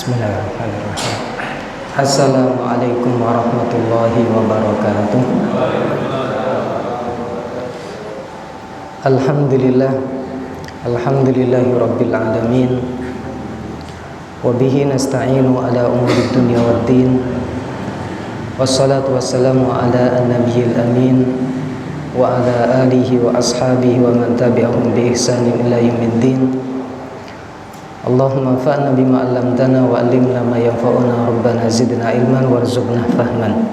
Bismillahirrahmanirrahim. Assalamualaikum warahmatullahi wabarakatuh. Alhamdulillah, alhamdulillahi rabbil alamin. Wabihi nasta'inu ala umuri dunya waddin. Wassalatu wassalamu ala an-nabiyil amin wa ala alihi wa ashabihi wa man tabi'ahum bi ihsanin ila yaumiddin. Allahumma fa'na bima 'allamtana wa 'allimna ma yanfa'una rabbana zidna ilman warzuqna fahman.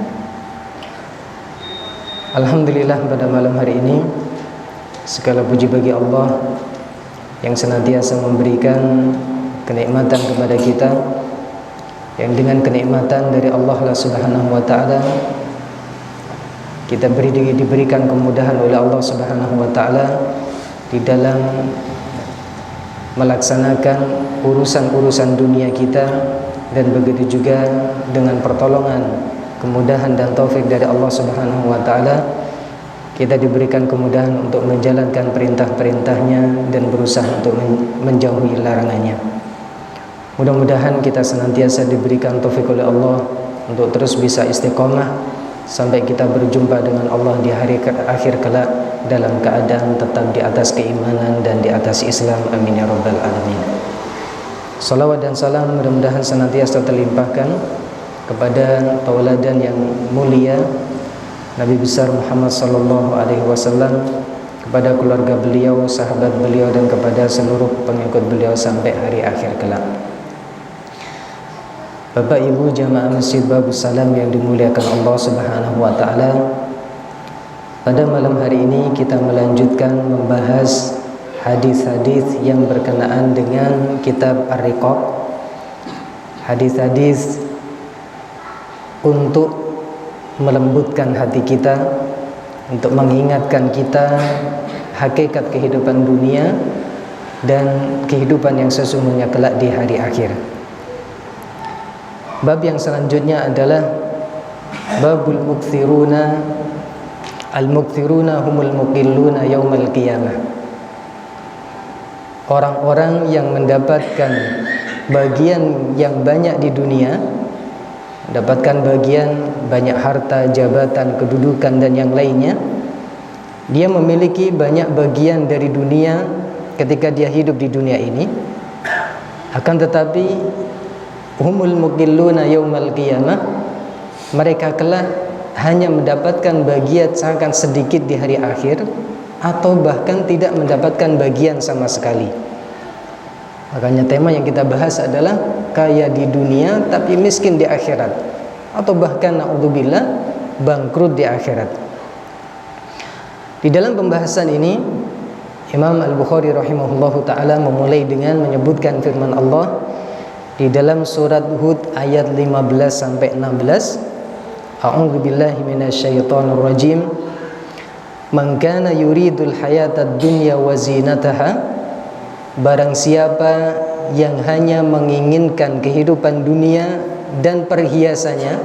Alhamdulillah, pada malam hari ini segala puji bagi Allah yang senantiasa memberikan kenikmatan kepada kita, yang dengan kenikmatan dari Allah Subhanahu wa taala kita diberikan kemudahan oleh Allah Subhanahu wa taala di dalam melaksanakan urusan-urusan dunia kita, dan begitu juga dengan pertolongan, kemudahan dan taufik dari Allah Subhanahu wa taala kita diberikan kemudahan untuk menjalankan perintah-perintahnya dan berusaha untuk menjauhi larangannya. Mudah-mudahan kita senantiasa diberikan taufik oleh Allah untuk terus bisa istiqomah sampai kita berjumpa dengan Allah di hari akhir kelak dalam keadaan tetap di atas keimanan dan di atas Islam. Amin ya rabbal alamin. Salawat dan salam mudah-mudahan senantiasa terlimpahkan kepada tauladan yang mulia Nabi besar Muhammad sallallahu alaihi wasallam, kepada keluarga beliau, sahabat beliau, dan kepada seluruh pengikut beliau sampai hari akhir kelak. Bapak Ibu jamaah Masjid Babus Salam yang dimuliakan Allah Subhanahu wa taala, pada malam hari ini kita melanjutkan membahas hadis-hadis yang berkenaan dengan kitab Ar-Riqaq. Hadis-hadis untuk melembutkan hati kita, untuk mengingatkan kita hakikat kehidupan dunia dan kehidupan yang sesungguhnya kelak di hari akhir. Bab yang selanjutnya adalah babul mukthiruna. Al-mukthiruna humul muqilluna yaumal qiyamah. Orang-orang yang mendapatkan bagian yang banyak di dunia, mendapatkan bagian banyak harta, jabatan, kedudukan dan yang lainnya, dia memiliki banyak bagian dari dunia ketika dia hidup di dunia ini. Akan tetapi humul muqilluna yaumal qiyamah, mereka kelak hanya mendapatkan bagian sangat sedikit di hari akhir, atau bahkan tidak mendapatkan bagian sama sekali. Makanya tema yang kita bahas adalah kaya di dunia tapi miskin di akhirat, atau bahkan na'udzubillah bangkrut di akhirat. Di dalam pembahasan ini Imam Al-Bukhari rahimahullahu ta'ala memulai dengan menyebutkan firman Allah di dalam surat Hud ayat 15-16. A'udzu billahi minasyaitonir rajim. Man kana yuridul hayatad dunya wa zinataha, barang siapa yang hanya menginginkan kehidupan dunia dan perhiasannya,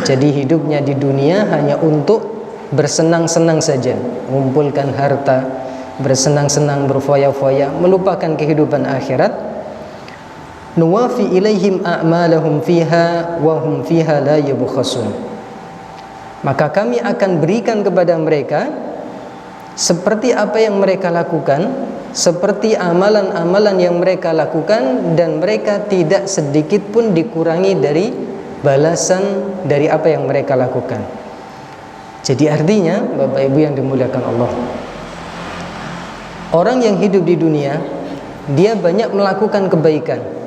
jadi hidupnya di dunia hanya untuk bersenang-senang saja, mengumpulkan harta, bersenang-senang, berfoya-foya, melupakan kehidupan akhirat, nuwafi ilaihim a'malahum fiha wa hum fiha la yubkhasun, maka kami akan berikan kepada mereka seperti apa yang mereka lakukan, seperti amalan-amalan yang mereka lakukan, dan mereka tidak sedikit pun dikurangi dari balasan dari apa yang mereka lakukan. Jadi artinya Bapak Ibu yang dimuliakan Allah, orang yang hidup di dunia dia banyak melakukan kebaikan.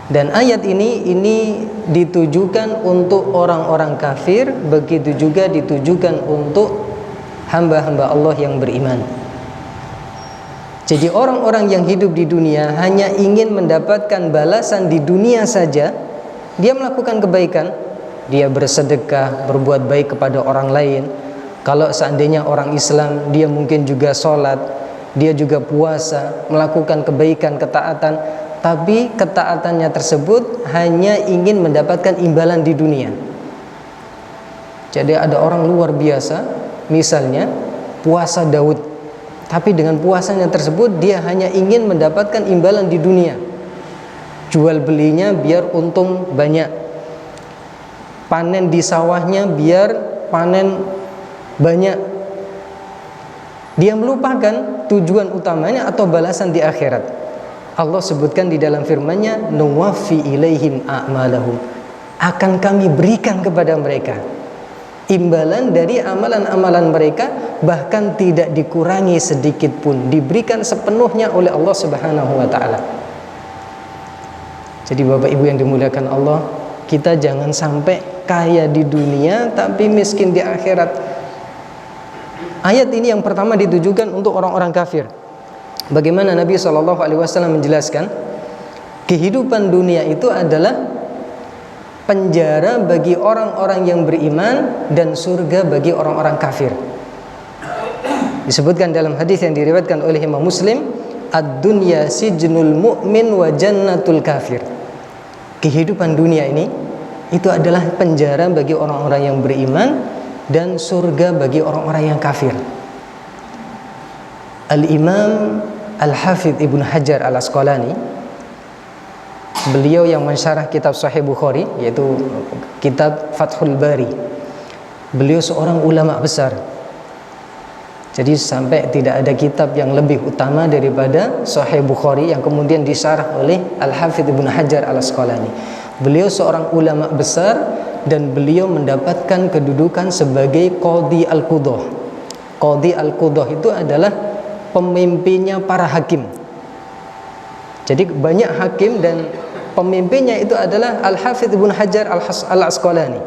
Dan ayat ini ditujukan untuk orang-orang kafir, begitu juga ditujukan untuk hamba-hamba Allah yang beriman. Jadi orang-orang yang hidup di dunia hanya ingin mendapatkan balasan di dunia saja. Dia melakukan kebaikan, dia bersedekah, berbuat baik kepada orang lain. Kalau seandainya orang Islam, dia mungkin juga sholat, dia juga puasa, melakukan kebaikan, ketaatan, tapi ketaatannya tersebut hanya ingin mendapatkan imbalan di dunia. Jadi ada orang luar biasa, misalnya puasa Daud, tapi dengan puasanya tersebut dia hanya ingin mendapatkan imbalan di dunia. jual belinya biar untung banyak, panen di sawahnya biar panen banyak. Dia melupakan tujuan utamanya atau balasan di akhirat. Allah sebutkan di dalam firman-Nya, nuwaffi ilaihim a'malahum, akan kami berikan kepada mereka imbalan dari amalan-amalan mereka, bahkan tidak dikurangi sedikit pun, diberikan sepenuhnya oleh Allah Subhanahu wa taala. Jadi Bapak Ibu yang dimuliakan Allah, kita jangan sampai kaya di dunia tapi miskin di akhirat. Ayat ini yang pertama ditujukan untuk orang-orang kafir. Bagaimana Nabi SAW menjelaskan, kehidupan dunia itu adalah penjara bagi orang-orang yang beriman dan surga bagi orang-orang kafir. Disebutkan dalam hadis yang diriwayatkan oleh Imam Muslim, ad-dunya sijnul mu'min wa jannatul kafir. Kehidupan dunia ini itu adalah penjara bagi orang-orang yang beriman dan surga bagi orang-orang yang kafir. Al-Imam Al-Hafidh Ibnu Hajar Al-Asqalani, beliau yang mensyarah kitab Sahih Bukhari, yaitu kitab Fathul Bari, beliau seorang ulama besar. Jadi sampai tidak ada kitab yang lebih utama daripada Sahih Bukhari yang kemudian disyarah oleh Al-Hafidh Ibnu Hajar Al-Asqalani. Beliau seorang ulama besar dan beliau mendapatkan kedudukan sebagai Qadhi Al-Qudah. Qadhi Al-Qudah itu adalah pemimpinnya para hakim. Jadi banyak hakim dan pemimpinnya itu adalah Al-Hafidh Ibnu Hajar Al-Asqalani.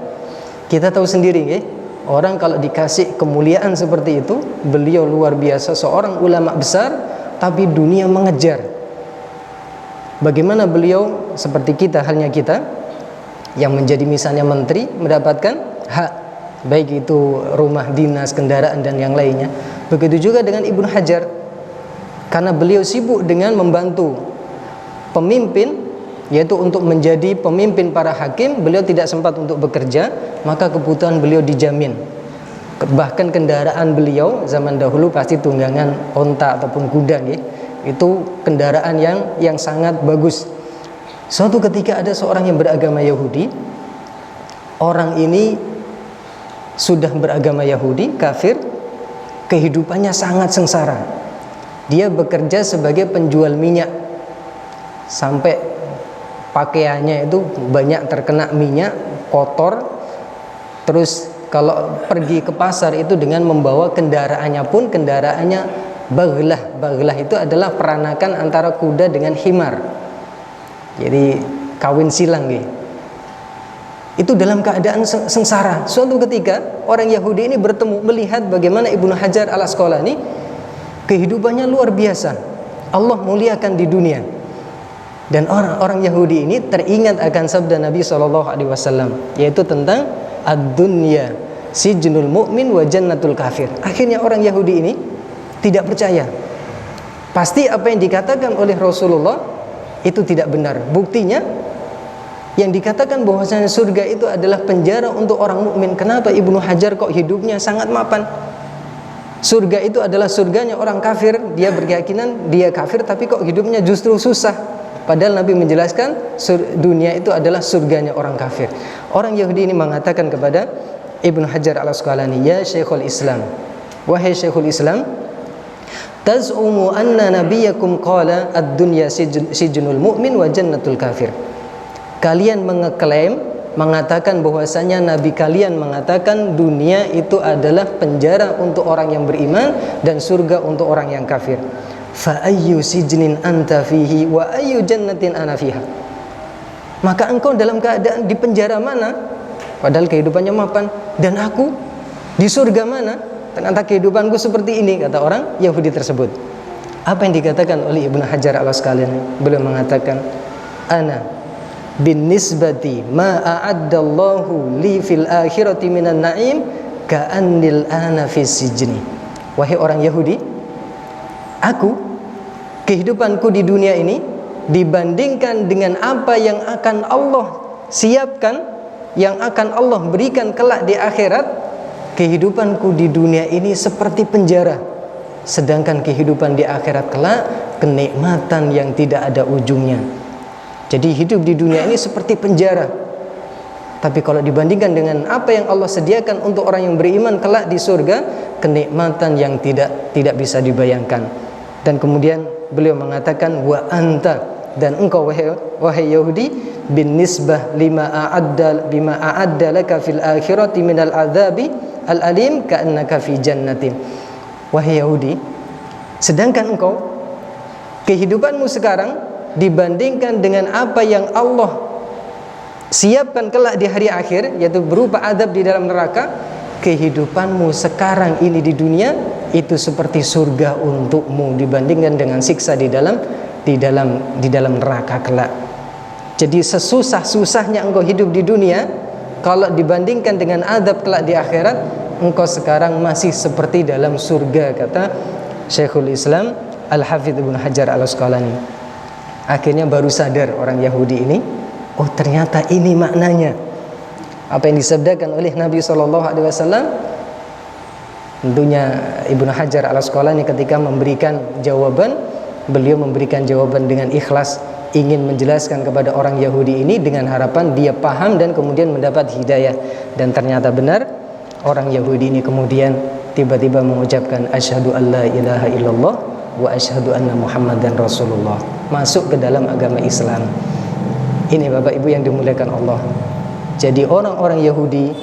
Kita tahu sendiri ya, orang kalau dikasih kemuliaan seperti itu, beliau luar biasa, seorang ulama besar, tapi dunia mengejar. Bagaimana beliau seperti kita, halnya kita yang menjadi misalnya menteri mendapatkan hak, baik itu rumah dinas, kendaraan dan yang lainnya. Begitu juga dengan Ibnu Hajar, karena beliau sibuk dengan membantu pemimpin, yaitu untuk menjadi pemimpin para hakim, beliau tidak sempat untuk bekerja, maka kebutuhan beliau dijamin. Bahkan kendaraan beliau zaman dahulu pasti tunggangan onta ataupun kuda ya. Itu kendaraan yang sangat bagus. Suatu ketika ada seorang yang beragama Yahudi. Orang ini sudah beragama Yahudi, kafir, kehidupannya sangat sengsara. Dia bekerja sebagai penjual minyak, sampai pakaiannya itu banyak terkena minyak, kotor. Terus kalau pergi ke pasar itu dengan membawa kendaraannya pun kendaraannya baghlah. Baghlah itu adalah peranakan antara kuda dengan himar. Jadi kawin silang gitu. Itu dalam keadaan sengsara. Suatu ketika orang Yahudi ini bertemu, melihat bagaimana Ibnu Hajar Al-Asqalani kehidupannya luar biasa, Allah muliakan di dunia. Dan orang-orang Yahudi ini teringat akan sabda Nabi SAW, yaitu tentang ad-dunya sijnul mu'min wa jannatul kafir. Akhirnya orang Yahudi ini tidak percaya. Pasti apa yang dikatakan oleh Rasulullah itu tidak benar. Buktinya yang dikatakan bahwasanya surga itu adalah penjara untuk orang mukmin. Kenapa Ibnu Hajar kok hidupnya sangat mapan? Surga itu adalah surganya orang kafir. Dia berkeyakinan dia kafir, tapi kok hidupnya justru susah. Padahal Nabi menjelaskan dunia itu adalah surganya orang kafir. Orang Yahudi ini mengatakan kepada Ibnu Hajar Al-Asqalani, ya Syekhul Islam, wahai Syekhul Islam, taz'umu anna nabiyakum qala ad-dunya sijnul mu'min wa jannatul kafir. Kalian mengeklaim, mengatakan bahwasanya Nabi kalian mengatakan dunia itu adalah penjara untuk orang yang beriman dan surga untuk orang yang kafir. Fa ayyu sijnin anta fihi wa ayyu jannatin ana fiha. Maka engkau dalam keadaan di penjara mana? Padahal kehidupannya mapan. Dan aku di surga mana? Ternyata kehidupanku seperti ini, kata orang Yahudi tersebut. Apa yang dikatakan oleh Ibnu Hajar Al-Asqalani? Beliau mengatakan, ana bin nisbati ma a'addallahu li fil akhirati minan na'im ka'annil ana fis sijni. Wahai orang Yahudi, aku, kehidupanku di dunia ini dibandingkan dengan apa yang akan Allah siapkan, yang akan Allah berikan kelak di akhirat, kehidupanku di dunia ini seperti penjara. Sedangkan kehidupan di akhirat kelak kenikmatan yang tidak ada ujungnya. Jadi hidup di dunia ini seperti penjara. Tapi kalau dibandingkan dengan apa yang Allah sediakan untuk orang yang beriman kelak di surga, kenikmatan yang tidak bisa dibayangkan. Dan kemudian beliau mengatakan, wa anta, dan engkau wahai Yahudi, bin nisbah bima a'adda laka fil akhirati minal adzabi al alim ka'annaka fi jannatin. Wahai Yahudi, sedangkan engkau, kehidupanmu sekarang dibandingkan dengan apa yang Allah siapkan kelak di hari akhir, yaitu berupa azab di dalam neraka, kehidupanmu sekarang ini di dunia itu seperti surga untukmu dibandingkan dengan siksa di dalam neraka kelak. Jadi sesusah-susahnya engkau hidup di dunia, kalau dibandingkan dengan azab kelak di akhirat, engkau sekarang masih seperti dalam surga, kata Syekhul Islam Al-Hafidz Ibnu Hajar Al-Asqalani. Akhirnya baru sadar orang Yahudi ini, oh ternyata ini maknanya apa yang disabdakan oleh Nabi SAW. Tentunya Ibnu Hajar Al-Asqalani ketika memberikan jawaban, beliau memberikan jawaban dengan ikhlas, ingin menjelaskan kepada orang Yahudi ini dengan harapan dia paham dan kemudian mendapat hidayah. Dan ternyata benar, orang Yahudi ini kemudian tiba-tiba mengucapkan asyhadu alla ilaha illallah wa asyhadu anna Muhammadan Rasulullah, masuk ke dalam agama Islam. Ini Bapak Ibu yang dimuliakan Allah. Jadi orang-orang Yahudi,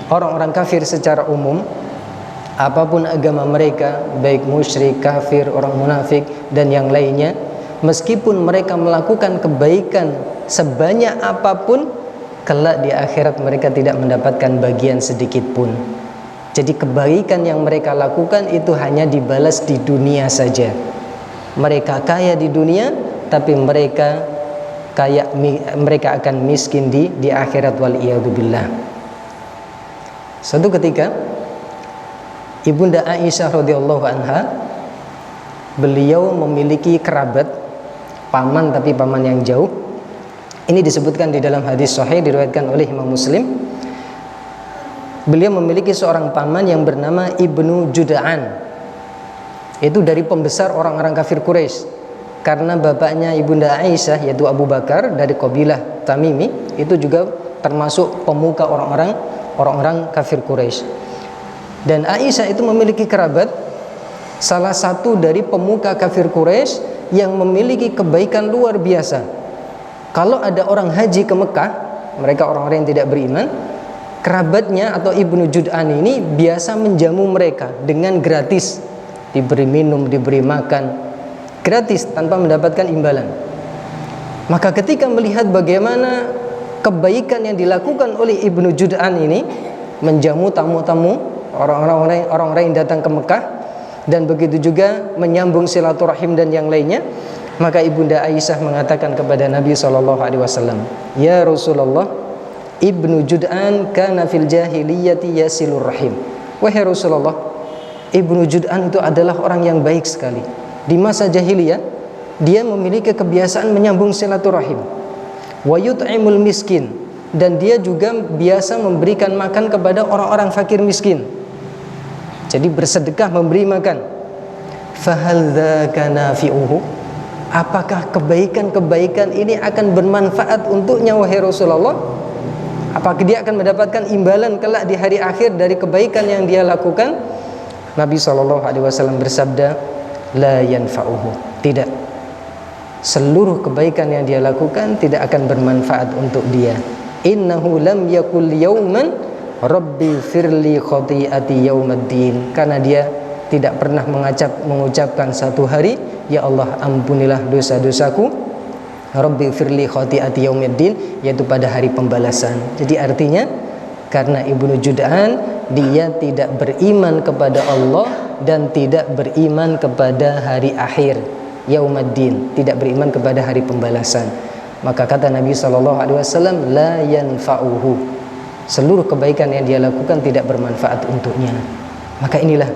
orang-orang kafir secara umum, apapun agama mereka, baik musyrik, kafir, orang munafik dan yang lainnya, meskipun mereka melakukan kebaikan sebanyak apapun, kelak di akhirat mereka tidak mendapatkan bagian sedikit pun. Jadi kebaikan yang mereka lakukan itu hanya dibalas di dunia saja. Mereka kaya di dunia, tapi mereka akan miskin di akhirat, wal iyadzubillah. Suatu ketika Ibunda Aisyah radhiyallahu anha, beliau memiliki kerabat paman, tapi paman yang jauh. Ini disebutkan di dalam hadis sahih diriwayatkan oleh Imam Muslim. Beliau memiliki seorang paman yang bernama Ibnu Jud'an. Itu dari pembesar orang-orang kafir Quraisy. Karena bapaknya Ibunda Aisyah, yaitu Abu Bakar dari kabilah Tamimi, itu juga termasuk pemuka orang-orang kafir Quraisy. Dan Aisyah itu memiliki kerabat, salah satu dari pemuka kafir Quraisy yang memiliki kebaikan luar biasa. Kalau ada orang haji ke Mekah, mereka orang-orang yang tidak beriman, kerabatnya atau Ibnu Jud'an ini biasa menjamu mereka dengan gratis, diberi minum, diberi makan gratis tanpa mendapatkan imbalan. Maka ketika melihat bagaimana kebaikan yang dilakukan oleh Ibnu Jud'an ini, menjamu tamu-tamu orang-orang yang datang ke Mekah, dan begitu juga menyambung silaturahim dan yang lainnya, maka Ibunda Aisyah mengatakan kepada Nabi SAW, ya Rasulullah, Ibnu Jud'an kana fil jahiliyati yasilur rahim. Wahai Rasulullah, Ibnu Jud'an itu adalah orang yang baik sekali. Di masa jahiliyah dia memiliki kebiasaan menyambung silaturahim, wa yut'imul miskin, dan dia juga biasa memberikan makan kepada orang-orang fakir miskin. Jadi bersedekah, memberi makan. Fahal dzaka nafi'uhu, apakah kebaikan-kebaikan ini akan bermanfaat untuknya wahai Rasulullah? Apakah dia akan mendapatkan imbalan kelak di hari akhir dari kebaikan yang dia lakukan? Nabi SAW bersabda, la yanfa'uhu, tidak. Seluruh kebaikan yang dia lakukan tidak akan bermanfaat untuk dia. Innahu lam yakul yauman rabbi firli khati'ati yaumaddin, karena dia tidak pernah mengucapkan satu hari, ya Allah ampunilah dosa-dosaku, rabbi firli khati'ati yaumaddin, yaitu pada hari pembalasan. Jadi artinya karena Ibnu Jud'an dia tidak beriman kepada Allah dan tidak beriman kepada hari akhir, yaumaddin, tidak beriman kepada hari pembalasan, maka kata Nabi SAW, la yanfa'uhu, seluruh kebaikan yang dia lakukan tidak bermanfaat untuknya. Maka inilah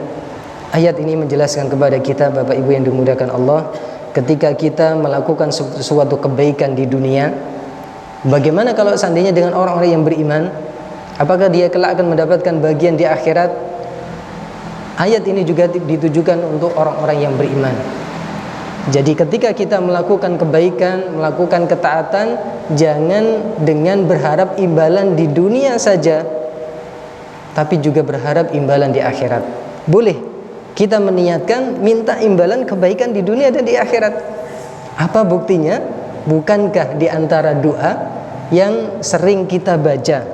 ayat ini menjelaskan kepada kita, Bapak Ibu yang dimuliakan Allah, ketika kita melakukan sesuatu kebaikan di dunia, bagaimana kalau seandainya dengan orang-orang yang beriman? Apakah dia kelak akan mendapatkan bagian di akhirat? Ayat ini juga ditujukan untuk orang-orang yang beriman. Jadi ketika kita melakukan kebaikan, melakukan ketaatan, jangan dengan berharap imbalan di dunia saja, tapi juga berharap imbalan di akhirat. Boleh kita meniatkan minta imbalan kebaikan di dunia dan di akhirat. Apa buktinya? Bukankah di antara doa yang sering kita baca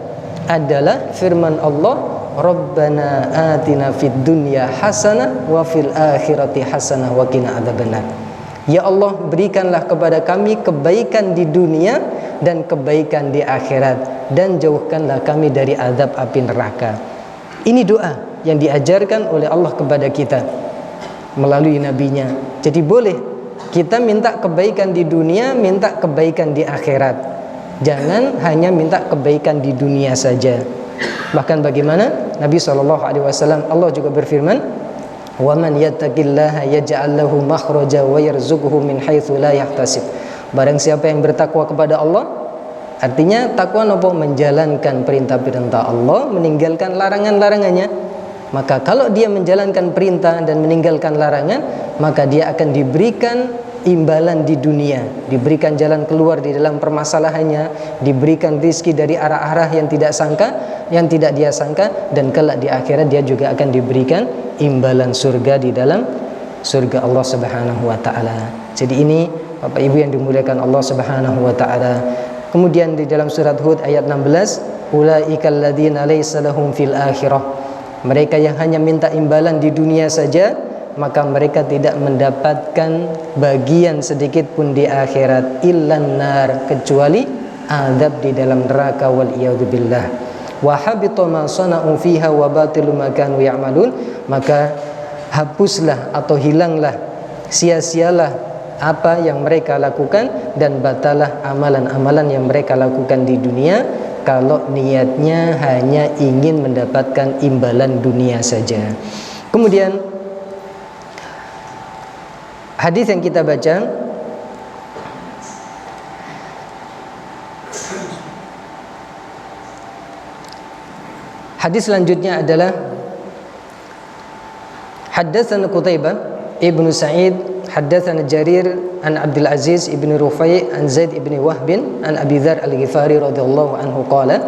adalah firman Allah, Rabbana atina fid dunya hasanah wa fil akhirati hasanah wa qina adzabannar. Ya Allah, berikanlah kepada kami kebaikan di dunia dan kebaikan di akhirat, dan jauhkanlah kami dari azab api neraka. Ini doa yang diajarkan oleh Allah kepada kita melalui nabinya. Jadi boleh kita minta kebaikan di dunia, minta kebaikan di akhirat. Jangan hanya minta kebaikan di dunia saja. Bahkan bagaimana Nabi SAW, Allah juga berfirman, وَمَنْ يَتَّقِ اللَّهَ يَجْعَلْ لَهُ مَخْرَجًا وَيَرْزُقْهُ مِنْ حَيْثُ لَا يَحْتَسِبُ. Barang siapa yang bertakwa kepada Allah, artinya takwa nopo, menjalankan perintah-perintah Allah, meninggalkan larangan-larangannya. Maka kalau dia menjalankan perintah dan meninggalkan larangan, maka dia akan diberikan imbalan di dunia, diberikan jalan keluar di dalam permasalahannya, diberikan rizki dari arah-arah yang tidak dia sangka, dan kelak di akhirat dia juga akan diberikan imbalan surga di dalam surga Allah Subhanahu wa taala. Jadi ini Bapak Ibu yang dimuliakan Allah Subhanahu wa taala. Kemudian di dalam surat Hud ayat 16, ulaikal ladzina laisa lahum fil akhirah. Mereka yang hanya minta imbalan di dunia saja, maka mereka tidak mendapatkan bagian sedikit pun di akhirat, illan nar, kecuali azab di dalam neraka, wal iyadu billah. Wa habita ma sana'u fiha wa batilu ma kanu ya'malun. Maka hapuslah atau hilanglah, sia-sialah apa yang mereka lakukan, dan batalah amalan-amalan yang mereka lakukan di dunia, kalau niatnya hanya ingin mendapatkan imbalan dunia saja. Kemudian hadis yang kita baca, hadis selanjutnya adalah Haddatsana Qutaibah ibnu Sa'id, haddatsana Jarir an Abdul Aziz ibnu Rufai an Zaid ibnu Wahb an Abi Dzar Al-Ghifari radhiyallahu anhu qala,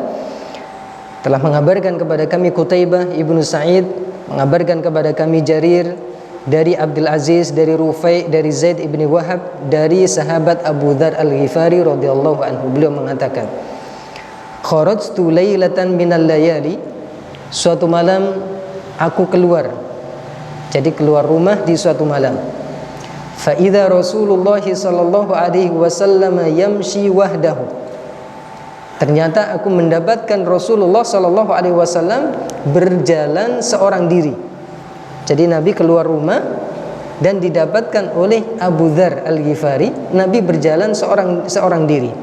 telah mengabarkan kepada kami Qutaibah ibnu Sa'id, mengabarkan kepada kami Jarir dari Abdul Aziz, dari Rufai, dari Zaid ibnu Wahab, dari sahabat Abu Dzar Al-Ghifari radhiyallahu anhu. Beliau mengatakan, kharajtu lailatan minal layali, suatu malam aku keluar, jadi keluar rumah di suatu malam. Fa idza Rasulullah sallallahu alaihi wasallam yamshi wahdahu. Ternyata aku mendapatkan Rasulullah sallallahu alaihi wasallam berjalan seorang diri. Jadi Nabi keluar rumah dan didapatkan oleh Abu Dzar Al-Ghifari, Nabi berjalan seorang diri.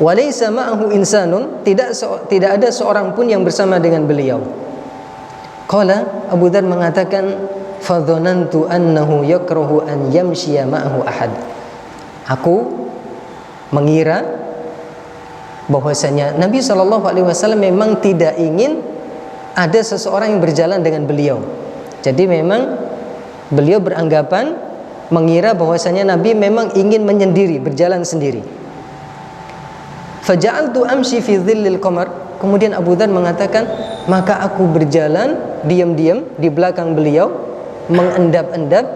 Walaysa ma'ahu insanun, tidak ada seorang pun yang bersama dengan beliau. Qala, Abu Dzar mengatakan, fadhanantu annahu yakrahu an yamshiya ma'ahu ahad. Aku mengira bahwasanya Nabi SAW memang tidak ingin ada seseorang yang berjalan dengan beliau. Jadi memang beliau beranggapan, mengira bahwasanya Nabi memang ingin menyendiri, berjalan sendiri. Faja'altu amshi fi dhillil qamar. Kemudian Abu Dzar mengatakan, maka aku berjalan diam-diam di belakang beliau, mengendap-endap,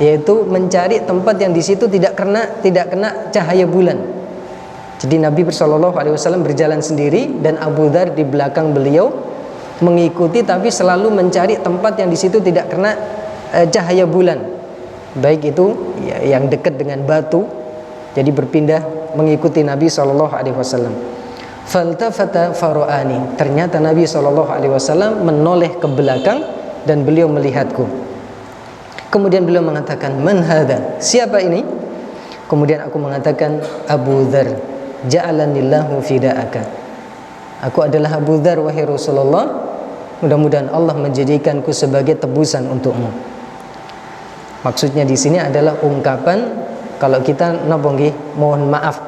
yaitu mencari tempat yang di situ tidak kena cahaya bulan. Jadi Nabi SAW berjalan sendiri dan Abu Dzar di belakang beliau mengikuti, tapi selalu mencari tempat yang di situ tidak kena cahaya bulan, baik itu yang dekat dengan batu. Jadi berpindah mengikuti Nabi SAW. Faltafata faro'ani, ternyata Nabi SAW menoleh ke belakang dan beliau melihatku. Kemudian beliau mengatakan, man hadha, siapa ini? Kemudian aku mengatakan, Abu Dzar, ja'alanillahu fida'aka. Aku adalah Abu Dzar, wahai Rasulullah, mudah-mudahan Allah menjadikanku sebagai tebusan untukmu. Maksudnya di sini adalah ungkapan kalau kita mohon maaf,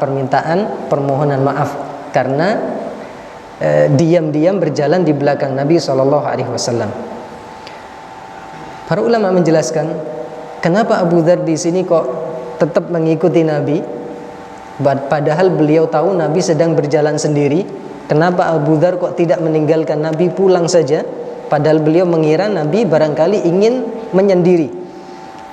permohonan maaf karena diam-diam berjalan di belakang Nabi SAW. Para ulama menjelaskan kenapa Abu Dzar di sini kok tetap mengikuti Nabi? Padahal beliau tahu Nabi sedang berjalan sendiri. Kenapa Abu Dzar kok tidak meninggalkan Nabi pulang saja? Padahal beliau mengira Nabi barangkali ingin menyendiri.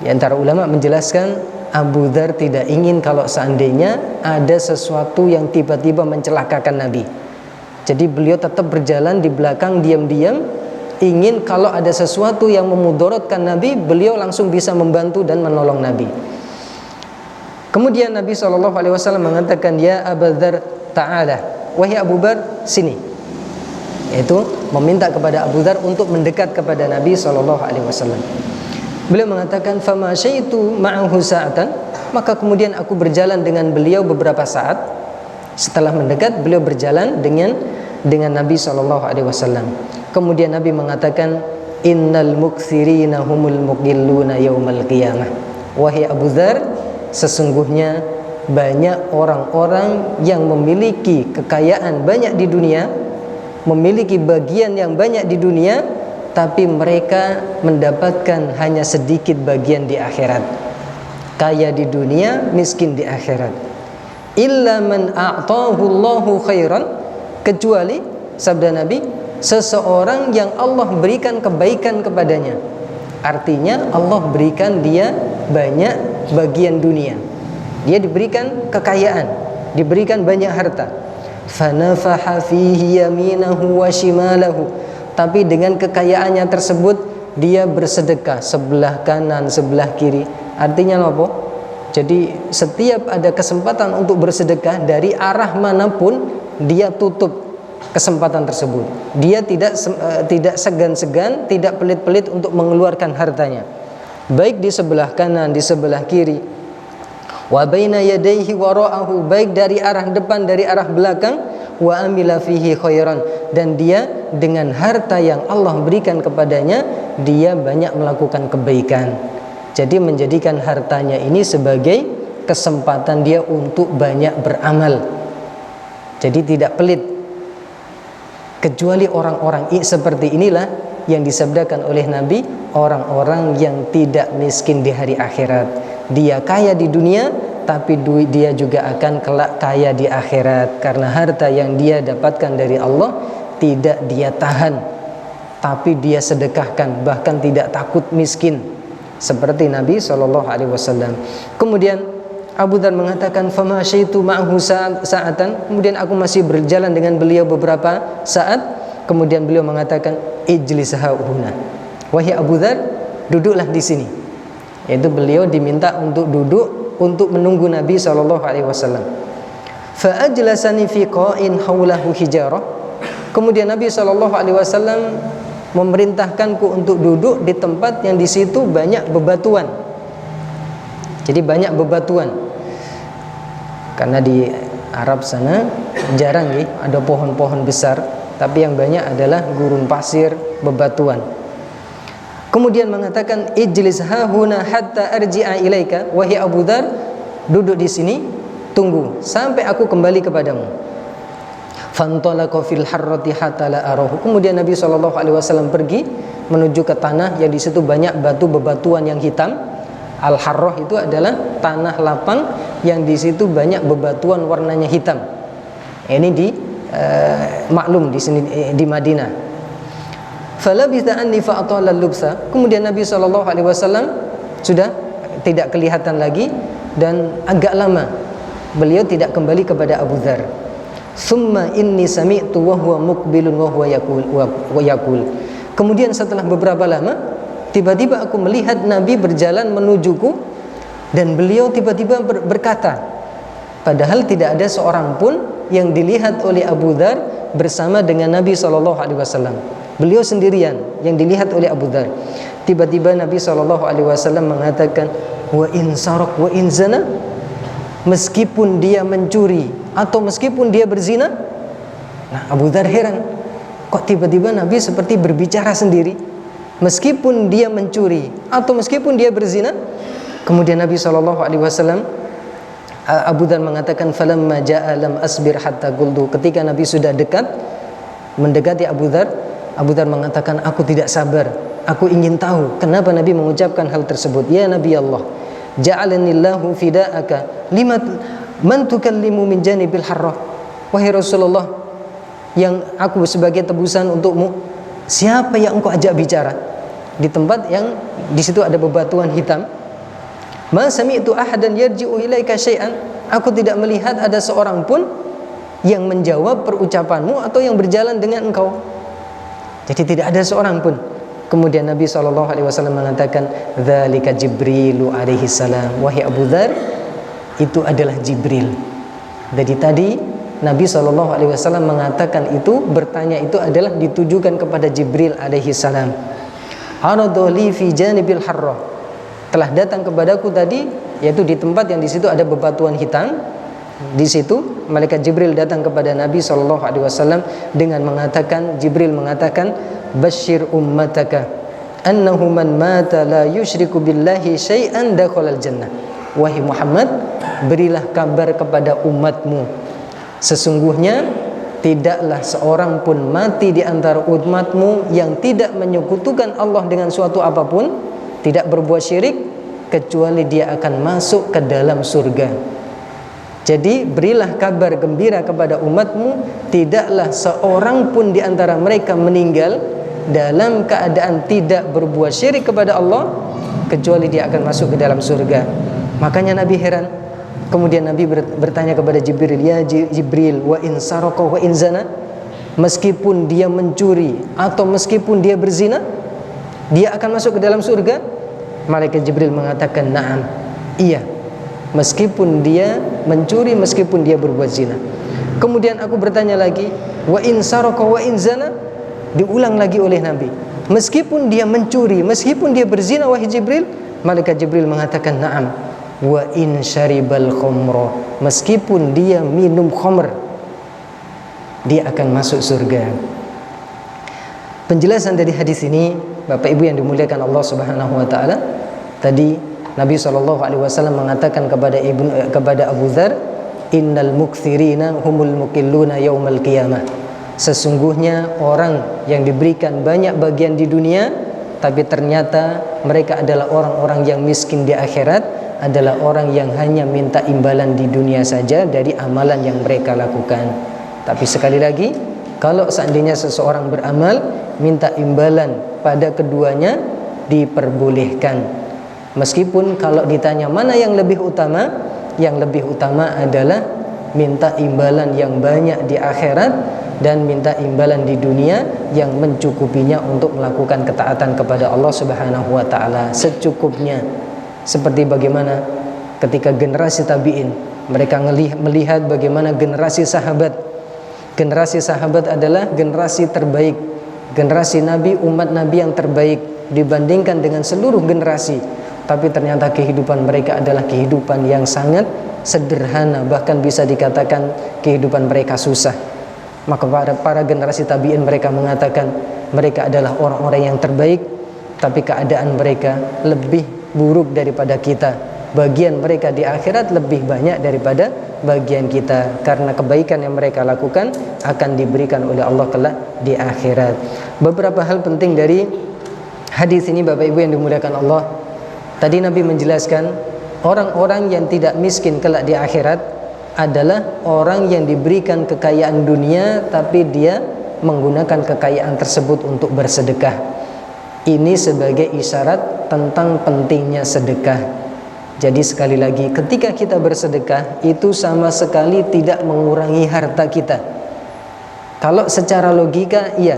Di antara ulama menjelaskan Abu Dzar tidak ingin kalau seandainya ada sesuatu yang tiba-tiba mencelakakan Nabi. Jadi beliau tetap berjalan di belakang diam-diam, ingin kalau ada sesuatu yang memudaratkan Nabi, beliau langsung bisa membantu dan menolong Nabi. Kemudian Nabi SAW mengatakan, ya Abu Dzar ta'ala, wahai Abu Dzar, sini. Yaitu meminta kepada Abu Dzar untuk mendekat kepada Nabi SAW. Beliau mengatakan, fama syaitu ma'ahu sa'atan, maka kemudian aku berjalan dengan beliau beberapa saat. Setelah mendekat, beliau berjalan dengan Nabi SAW. Kemudian Nabi mengatakan, innal mukthirina humul muqilluna yaumal qiyamah. Wahai Abu Dzar, sesungguhnya banyak orang-orang yang memiliki kekayaan banyak di dunia, memiliki bagian yang banyak di dunia, tapi mereka mendapatkan hanya sedikit bagian di akhirat. Kaya di dunia, miskin di akhirat. Illa man a'tahu Allahu khairan, kecuali sabda Nabi, seseorang yang Allah berikan kebaikan kepadanya. Artinya Allah berikan dia banyak bagian dunia. Dia diberikan kekayaan, diberikan banyak harta. Fanafaha fihi yaminahu wa shimalahu, tapi dengan kekayaannya tersebut dia bersedekah sebelah kanan, sebelah kiri. Artinya apa? Jadi setiap ada kesempatan untuk bersedekah dari arah manapun, dia tutup kesempatan tersebut. Dia tidak segan-segan, tidak pelit-pelit untuk mengeluarkan hartanya, baik di sebelah kanan, di sebelah kiri. Wa baina yadayhi wara'ahu, baik dari arah depan, dari arah belakang. Wa amila fihi khairan, dan dia dengan harta yang Allah berikan kepadanya, dia banyak melakukan kebaikan. Jadi menjadikan hartanya ini sebagai kesempatan dia untuk banyak beramal. Jadi tidak pelit. Kecuali orang-orang seperti inilah yang disabdakan oleh Nabi, orang-orang yang tidak miskin di hari akhirat. Dia kaya di dunia, tapi dia juga akan kelak kaya di akhirat, karena harta yang dia dapatkan dari Allah tidak dia tahan, tapi dia sedekahkan, bahkan tidak takut miskin, seperti Nabi SAW. Kemudian Abu Dzar mengatakan, fama syaitu ma'ahu sa'atan, kemudian aku masih berjalan dengan beliau beberapa saat. Kemudian beliau mengatakan, ijlis hahuna, wahai Abu Dzar, duduklah di sini. Yaitu beliau diminta untuk duduk untuk menunggu Nabi SAW. Fa ajlasani fi qa'in haulahu hijarah. Kemudian Nabi SAW memerintahkanku untuk duduk di tempat yang di situ banyak bebatuan. Jadi banyak bebatuan. Karena di Arab sana jarang ada pohon-pohon besar, tapi yang banyak adalah gurun pasir, bebatuan. Kemudian mengatakan, ijlis hahuna hatta arji'a ilaika, wahai Abu Dzar, duduk di sini, tunggu sampai aku kembali kepadamu. Fantalaqa fil harrati hatta la arahu. Kemudian Nabi SAW pergi menuju ke tanah yang di situ banyak batu bebatuan yang hitam. Al-harrah itu adalah tanah lapang yang di situ banyak bebatuan warnanya hitam. Ini maklum di sini di Madinah. Falabitha anni fa'atala lubsa. Kemudian Nabi SAW sudah tidak kelihatan lagi, dan agak lama beliau tidak kembali kepada Abu Dzar. Summa inni sami'tu wa huwa muqbilun wa huwa yaqul. Kemudian setelah beberapa lama, tiba-tiba aku melihat Nabi berjalan menujuku, dan beliau tiba-tiba berkata, padahal tidak ada seorang pun yang dilihat oleh Abu Dzar bersama dengan Nabi SAW. Beliau sendirian yang dilihat oleh Abu Dzar. Tiba-tiba Nabi SAW mengatakan, wa in sarak wa in zana, meskipun dia mencuri atau meskipun dia berzina. Nah, Abu Dzar heran, kok tiba-tiba Nabi seperti berbicara sendiri, meskipun dia mencuri atau meskipun dia berzina. Kemudian Nabi SAW, Abu Dzar mengatakan, falamma ja'a lam asbir hatta qultu. Ketika Nabi sudah dekat, mendekati Abu Dzar, Abu Dzar mengatakan, aku tidak sabar aku ingin tahu kenapa Nabi mengucapkan hal tersebut. Ya Nabi Allah, ja'alanillahu fida'aka lima man tukallimu min janibil harrah. Wahai Rasulullah, yang aku sebagai tebusan untukmu, siapa yang engkau ajak bicara di tempat yang di situ ada bebatuan hitam? Ma sami'tu ahadan yarji'u ilaika syai'an. Aku tidak melihat ada seorang pun yang menjawab perucapanmu atau yang berjalan dengan engkau. Jadi tidak ada seorang pun. Kemudian Nabi SAW mengatakan, dzalika Jibrilu alaihi salam. Wahai Abu Dzar, itu adalah Jibril. Jadi tadi Nabi SAW mengatakan itu, bertanya itu adalah ditujukan kepada Jibril alaihi salam. Aradoli fi janibil harrah, telah datang kepadaku tadi, yaitu di tempat yang di situ ada bebatuan hitam. Di situ malaikat Jibril datang kepada Nabi SAW dengan mengatakan, Jibril mengatakan, basyir ummataka annahu man mata la yusyriku billahi syai'an dakhalal jannah. Wahai Muhammad, berilah kabar kepada umatmu, sesungguhnya tidaklah seorang pun mati di antara umatmu yang tidak menyekutukan Allah dengan suatu apapun, tidak berbuat syirik, kecuali dia akan masuk ke dalam surga. Jadi berilah kabar gembira kepada umatmu, tidaklah seorang pun di antara mereka meninggal dalam keadaan tidak berbuat syirik kepada Allah, kecuali dia akan masuk ke dalam surga. Makanya Nabi heran. Kemudian Nabi bertanya kepada Jibril, ya Jibril, wa in saraka wa in zana, meskipun dia mencuri atau meskipun dia berzina, dia akan masuk ke dalam surga? Malaikat Jibril mengatakan, na'am, iya, meskipun dia mencuri, meskipun dia berbuat zina. Kemudian aku bertanya lagi, wa in saraka wa in zana, diulang lagi oleh Nabi, meskipun dia mencuri, meskipun dia berzina, wahai Jibril? Malaikat Jibril mengatakan, na'am, wa in syaribal khamra, meskipun dia minum khamr, dia akan masuk surga. Penjelasan dari hadis ini, Bapak Ibu yang dimuliakan Allah Subhanahu wa taala, tadi Nabi SAW mengatakan kepada Abu Dzar, innal mukthirina humul muqilluna yaumal qiyamah. Sesungguhnya orang yang diberikan banyak bagian di dunia, tapi ternyata mereka adalah orang-orang yang miskin di akhirat, adalah orang yang hanya minta imbalan di dunia saja dari amalan yang mereka lakukan. Tapi sekali lagi, kalau seandainya seseorang beramal, minta imbalan pada keduanya diperbolehkan. Meskipun kalau ditanya mana yang lebih utama, yang lebih utama adalah minta imbalan yang banyak di akhirat dan minta imbalan di dunia yang mencukupinya untuk melakukan ketaatan kepada Allah Subhanahu wa taala secukupnya. Seperti bagaimana ketika generasi tabi'in, mereka melihat bagaimana generasi sahabat. Generasi sahabat adalah generasi terbaik, generasi Nabi, umat Nabi yang terbaik dibandingkan dengan seluruh generasi. Tapi ternyata kehidupan mereka adalah kehidupan yang sangat sederhana, bahkan bisa dikatakan kehidupan mereka susah. Maka para generasi tabi'in mereka mengatakan mereka adalah orang-orang yang terbaik, tapi keadaan mereka lebih buruk daripada kita. Bagian mereka di akhirat lebih banyak daripada bagian kita, karena kebaikan yang mereka lakukan akan diberikan oleh Allah kelak di akhirat. Beberapa hal penting dari hadis ini, Bapak Ibu yang dimuliakan Allah. Tadi Nabi menjelaskan orang-orang yang tidak miskin kelak di akhirat adalah orang yang diberikan kekayaan dunia, tapi dia menggunakan kekayaan tersebut untuk bersedekah. Ini sebagai isyarat tentang pentingnya sedekah. Jadi sekali lagi, ketika kita bersedekah itu sama sekali tidak mengurangi harta kita. Kalau secara logika, iya,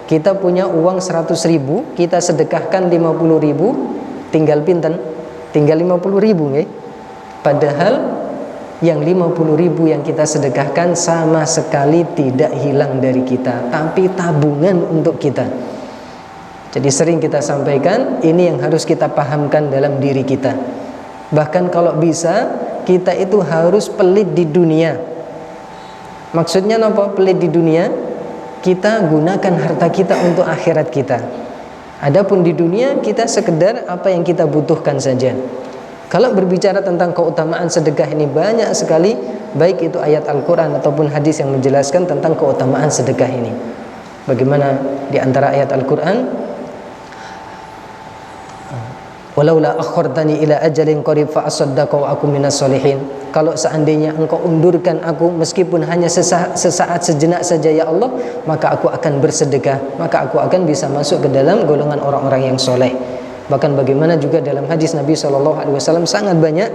kita punya uang 100.000, kita sedekahkan 50.000, tinggal pinten? Tinggal 50.000, nggih. Padahal yang 50.000 yang kita sedekahkan sama sekali tidak hilang dari kita, tapi tabungan untuk kita. Jadi sering kita sampaikan, ini yang harus kita pahamkan dalam diri kita. Bahkan kalau bisa, kita itu harus pelit di dunia. Maksudnya apa? Pelit di dunia, kita gunakan harta kita untuk akhirat kita. Adapun di dunia, kita sekedar apa yang kita butuhkan saja. Kalau berbicara tentang keutamaan sedekah ini banyak sekali, baik itu ayat Al-Quran ataupun hadis yang menjelaskan tentang keutamaan sedekah ini. Bagaimana di antara ayat Al-Quran, Walaula akhartani ila ajalin qarib fa asaddaqa wa aku minas solihin. Kalau seandainya engkau undurkan aku meskipun hanya sesaat sejenak saja ya Allah, maka aku akan bersedekah, maka aku akan bisa masuk ke dalam golongan orang-orang yang soleh. Bahkan bagaimana juga dalam hadis Nabi SAW sangat banyak.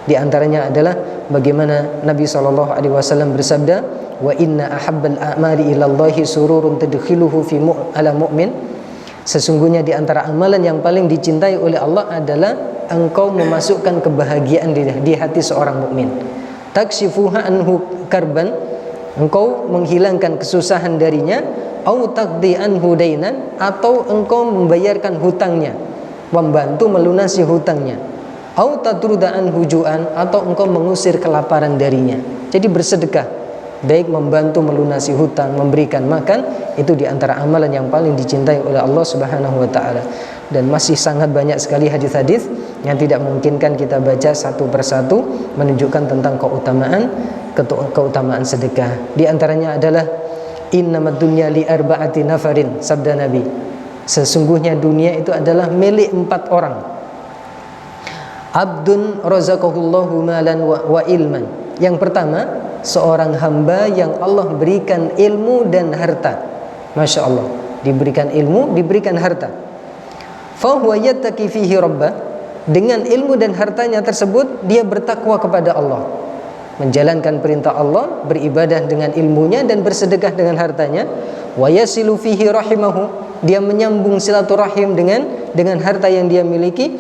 Di antaranya adalah bagaimana Nabi SAW bersabda, wa inna ahabbal a'mali ilallahi sururun tadkhiluhu fi ala mu'min. Sesungguhnya di antara amalan yang paling dicintai oleh Allah adalah engkau memasukkan kebahagiaan di hati seorang mukmin. Takshifuha anhu karban, engkau menghilangkan kesusahan darinya, au taqdi anhu dainan, atau engkau membayarkan hutangnya, membantu melunasi hutangnya, au tatruda anhu ju'an, atau engkau mengusir kelaparan darinya. Jadi bersedekah, baik membantu melunasi hutang, memberikan makan, itu di antara amalan yang paling dicintai oleh Allah Subhanahu wa taala. Dan masih sangat banyak sekali hadis-hadis yang tidak memungkinkan kita baca satu persatu menunjukkan tentang keutamaan sedekah. Di antaranya adalah innamad dunya li arba'ati nafarin, sabda Nabi. Sesungguhnya dunia itu adalah milik 4 orang. Abdun razaqahullahu malan wa ilman. Yang pertama, seorang hamba yang Allah berikan ilmu dan harta. Masya Allah, diberikan ilmu, diberikan harta. Fahuwa yattaqi fihi rabbah. Dengan ilmu dan hartanya tersebut dia bertakwa kepada Allah, menjalankan perintah Allah, beribadah dengan ilmunya dan bersedekah dengan hartanya. Wa yasilu fihi rahimahu, dia menyambung silaturahim dengan harta yang dia miliki.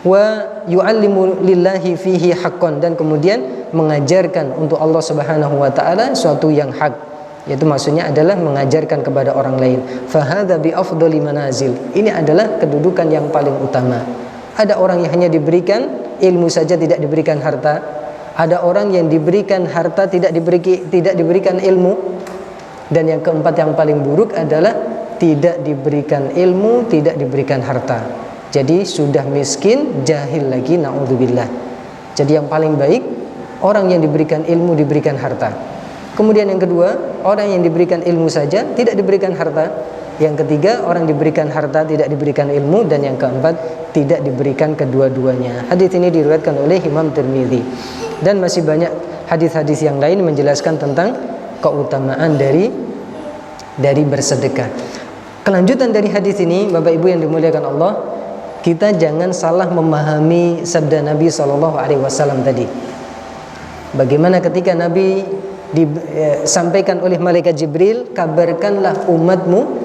Wa yu'allimu lillahi fihi haqqan, dan kemudian mengajarkan untuk Allah Subhanahu wa taala suatu yang hak, yaitu maksudnya adalah mengajarkan kepada orang lain. Fahadha bi afdali manazil, ini adalah kedudukan yang paling utama. Ada orang yang hanya diberikan ilmu saja, tidak diberikan harta. Ada orang yang diberikan harta, tidak diberikan ilmu. Dan yang keempat yang paling buruk adalah tidak diberikan ilmu, tidak diberikan harta. Jadi sudah miskin, jahil lagi, na'udzubillah. Jadi yang paling baik orang yang diberikan ilmu, diberikan harta. Kemudian yang kedua, orang yang diberikan ilmu saja, tidak diberikan harta. Yang ketiga, orang diberikan harta, tidak diberikan ilmu. Dan yang keempat, tidak diberikan kedua-duanya. Hadis ini diriwayatkan oleh Imam Tirmidzi. Dan masih banyak hadis-hadis yang lain menjelaskan tentang keutamaan dari bersedekah. Kelanjutan dari hadis ini, Bapak Ibu yang dimuliakan Allah, kita jangan salah memahami sabda Nabi SAW tadi. Bagaimana ketika Nabi disampaikan oleh malaikat Jibril, kabarkanlah umatmu,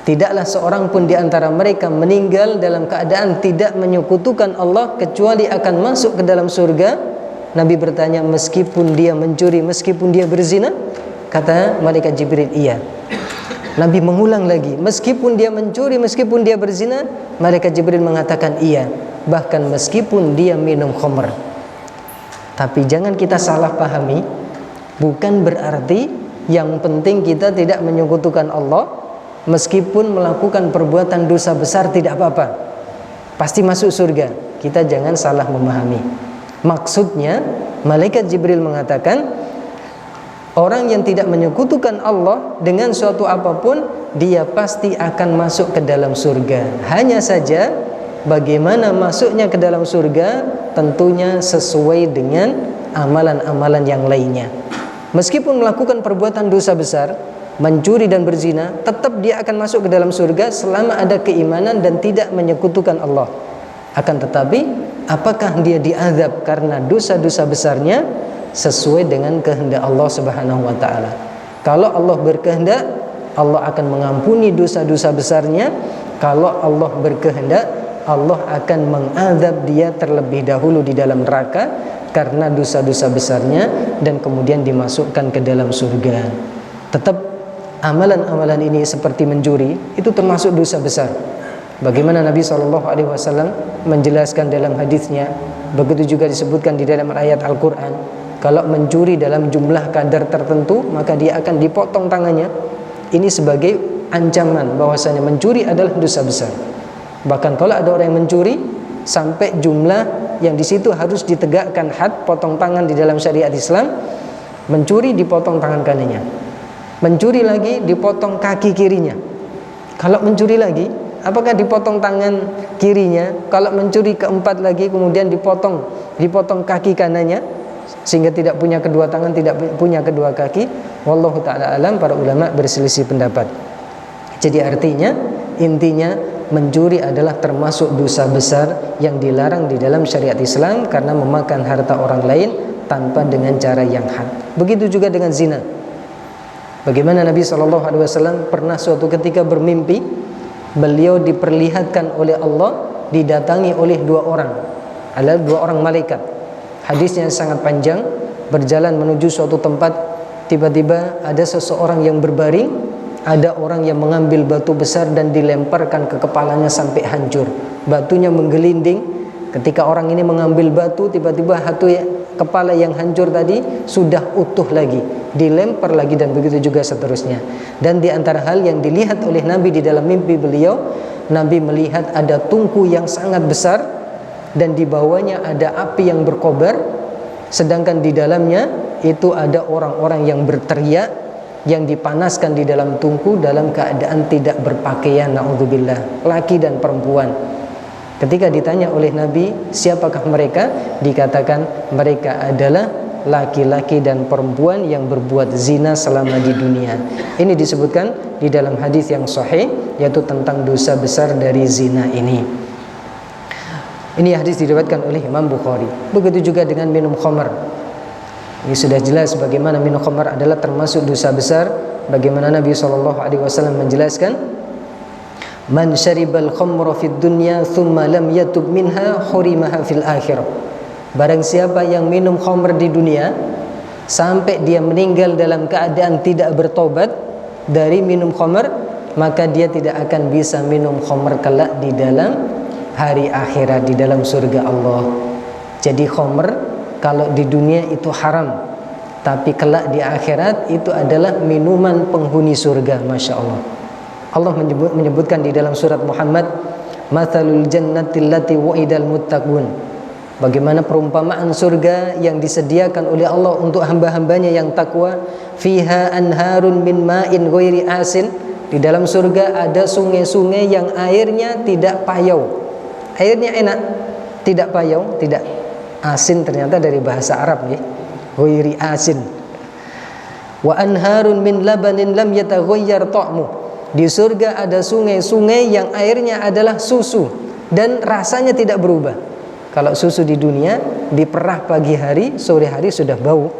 tidaklah seorang pun di antara mereka meninggal dalam keadaan tidak menyekutukan Allah kecuali akan masuk ke dalam surga. Nabi bertanya, meskipun dia mencuri, meskipun dia berzina? Kata malaikat Jibril, iya. Nabi mengulang lagi, meskipun dia mencuri, meskipun dia berzina? Malaikat Jibril mengatakan iya, bahkan meskipun dia minum khamr. Tapi jangan kita salah pahami, bukan berarti yang penting kita tidak menyekutukan Allah, meskipun melakukan perbuatan dosa besar tidak apa-apa, pasti masuk surga. Kita jangan salah memahami. Maksudnya malaikat Jibril mengatakan, orang yang tidak menyekutukan Allah dengan suatu apapun, dia pasti akan masuk ke dalam surga. Hanya saja bagaimana masuknya ke dalam surga tentunya sesuai dengan amalan-amalan yang lainnya. Meskipun melakukan perbuatan dosa besar, mencuri dan berzina, tetap dia akan masuk ke dalam surga selama ada keimanan dan tidak menyekutukan Allah. Akan tetapi, apakah dia diazab karena dosa-dosa besarnya? Sesuai dengan kehendak Allah Subhanahu wa taala. Kalau Allah berkehendak, Allah akan mengampuni dosa-dosa besarnya. Kalau Allah berkehendak, Allah akan mengazab dia terlebih dahulu di dalam neraka karena dosa-dosa besarnya, dan kemudian dimasukkan ke dalam surga. Tetap amalan-amalan ini seperti mencuri, itu termasuk dosa besar. Bagaimana Nabi SAW menjelaskan dalam hadisnya, begitu juga disebutkan di dalam ayat Al-Quran. Kalau mencuri dalam jumlah kadar tertentu, maka dia akan dipotong tangannya. Ini sebagai ancaman bahwasanya mencuri adalah dosa besar. Bahkan kalau ada orang yang mencuri sampai jumlah yang di situ harus ditegakkan had, potong tangan di dalam syariat Islam, mencuri dipotong tangan kanannya, mencuri lagi dipotong kaki kirinya. Kalau mencuri lagi, apakah dipotong tangan kirinya? Kalau mencuri keempat lagi kemudian dipotong kaki kanannya sehingga tidak punya kedua tangan, tidak punya kedua kaki? Wallahu taala alam, para ulama berselisih pendapat. Jadi artinya, intinya mencuri adalah termasuk dosa besar yang dilarang di dalam syariat Islam karena memakan harta orang lain tanpa dengan cara yang hak. Begitu juga dengan zina. Bagaimana Nabi SAW pernah suatu ketika bermimpi, beliau diperlihatkan oleh Allah didatangi oleh dua orang, adalah dua orang malaikat. Hadisnya sangat panjang, berjalan menuju suatu tempat, tiba-tiba ada seseorang yang berbaring, ada orang yang mengambil batu besar dan dilemparkan ke kepalanya sampai hancur. Batunya menggelinding. Ketika orang ini mengambil batu, tiba-tiba kepala yang hancur tadi sudah utuh lagi, dilempar lagi, dan begitu juga seterusnya. Dan di antara hal yang dilihat oleh Nabi di dalam mimpi beliau, Nabi melihat ada tungku yang sangat besar dan di bawahnya ada api yang berkobar, sedangkan di dalamnya itu ada orang-orang yang berteriak, yang dipanaskan di dalam tungku dalam keadaan tidak berpakaian, naudzubillah, laki dan perempuan. Ketika ditanya oleh Nabi, siapakah mereka? Dikatakan mereka adalah laki-laki dan perempuan yang berbuat zina selama di dunia. Ini disebutkan di dalam hadis yang sahih, yaitu tentang dosa besar dari zina ini. Ini hadis diriwayatkan oleh Imam Bukhari. Begitu juga dengan minum khamar. Ini sudah jelas bagaimana minum khamar adalah termasuk dosa besar. Bagaimana Nabi SAW menjelaskan, man syaribal khamra fid dunya thumma lam yatub minha hurimaha fil akhirah. Barang siapa yang minum khamr di dunia sampai dia meninggal dalam keadaan tidak bertobat dari minum khamr, maka dia tidak akan bisa minum khamr kelak di dalam hari akhirat, di dalam surga Allah. Jadi khamr kalau di dunia itu haram, tapi kelak di akhirat itu adalah minuman penghuni surga. Masya Allah. Allah menyebutkan di dalam surat Muhammad, mathalul jannati allati wa'idal muttaqun. Bagaimana perumpamaan surga yang disediakan oleh Allah untuk hamba-hambanya yang takwa. Fiha anharun min ma'in ghairi asin. Di dalam surga ada sungai-sungai yang airnya tidak payau. Airnya enak, tidak payau, tidak asin, ternyata dari bahasa Arab ya. Ghairi asin. Wa anharun min labanin lam yataghayyar ta'muh. Di surga ada sungai-sungai yang airnya adalah susu dan rasanya tidak berubah. Kalau susu di dunia diperah pagi hari, sore hari sudah bau,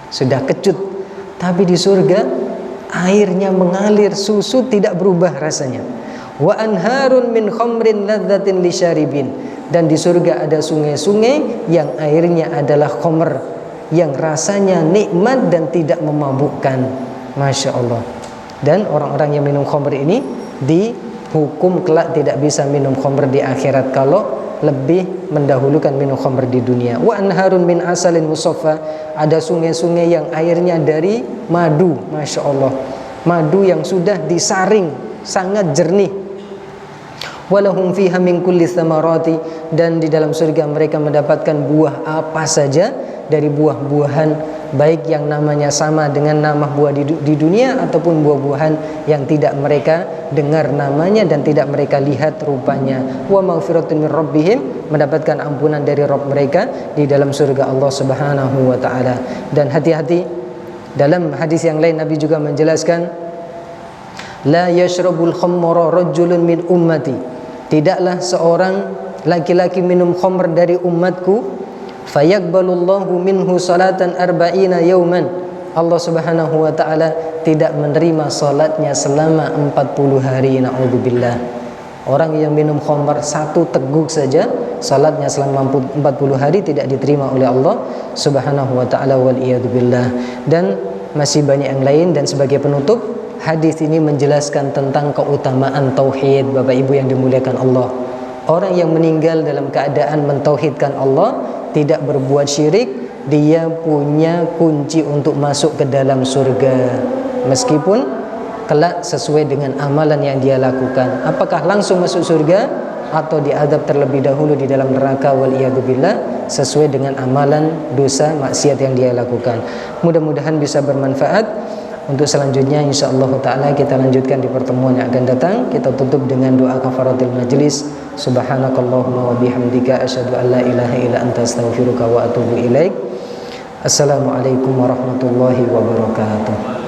sudah kecut. Tapi di surga airnya mengalir, susu tidak berubah rasanya. Wa anharun min khamrin ladzatin lisyaribin. Dan di surga ada sungai-sungai yang airnya adalah khamr, yang rasanya nikmat dan tidak memabukkan. Masya Allah. Dan orang-orang yang minum khamr ini dihukum kelak tidak bisa minum khamr di akhirat kalau lebih mendahulukan minum khamr di dunia. Wa anharun min asalin musaffa. Ada sungai-sungai yang airnya dari madu. Masya Allah. Madu yang sudah disaring, sangat jernih. Walahum fiha min kulli thamarati. Dan di dalam surga mereka mendapatkan buah apa saja dari buah-buahan, baik yang namanya sama dengan nama buah di dunia ataupun buah-buahan yang tidak mereka dengar namanya dan tidak mereka lihat rupanya. Wa maghfiratun min rabbihim, mendapatkan ampunan dari Rabb mereka di dalam surga Allah Subhanahu wa taala. Dan hati-hati, dalam hadis yang lain Nabi juga menjelaskan, la yashrabul khamra rajulun min ummati. Tidaklah seorang laki-laki minum khamr dari umatku, fayaqbalullahu minhu salatan arba'ina yauman. Allah Subhanahu wa taala tidak menerima salatnya selama 40 hari. Naudzubillah. Orang yang minum khamr satu teguk saja, salatnya selama 40 hari tidak diterima oleh Allah Subhanahu wa taala, wal iyadzubillah. Dan masih banyak yang lain. Dan sebagai penutup, hadis ini menjelaskan tentang keutamaan tauhid. Bapak Ibu yang dimuliakan Allah, orang yang meninggal dalam keadaan mentauhidkan Allah, tidak berbuat syirik, dia punya kunci untuk masuk ke dalam surga, meskipun kelak sesuai dengan amalan yang dia lakukan. Apakah langsung masuk surga atau diadab terlebih dahulu di dalam neraka, wal iyadzubillah, sesuai dengan amalan dosa maksiat yang dia lakukan. Mudah-mudahan bisa bermanfaat Untuk selanjutnya insyaallah taala kita lanjutkan di pertemuan yang akan datang. Kita tutup dengan doa kafaratul majlis. Subhanakallahumma wa bihamdika asyhadu an la ilaha illa anta astaghfiruka wa atubu ilaik. Assalamualaikum warahmatullahi wabarakatuh.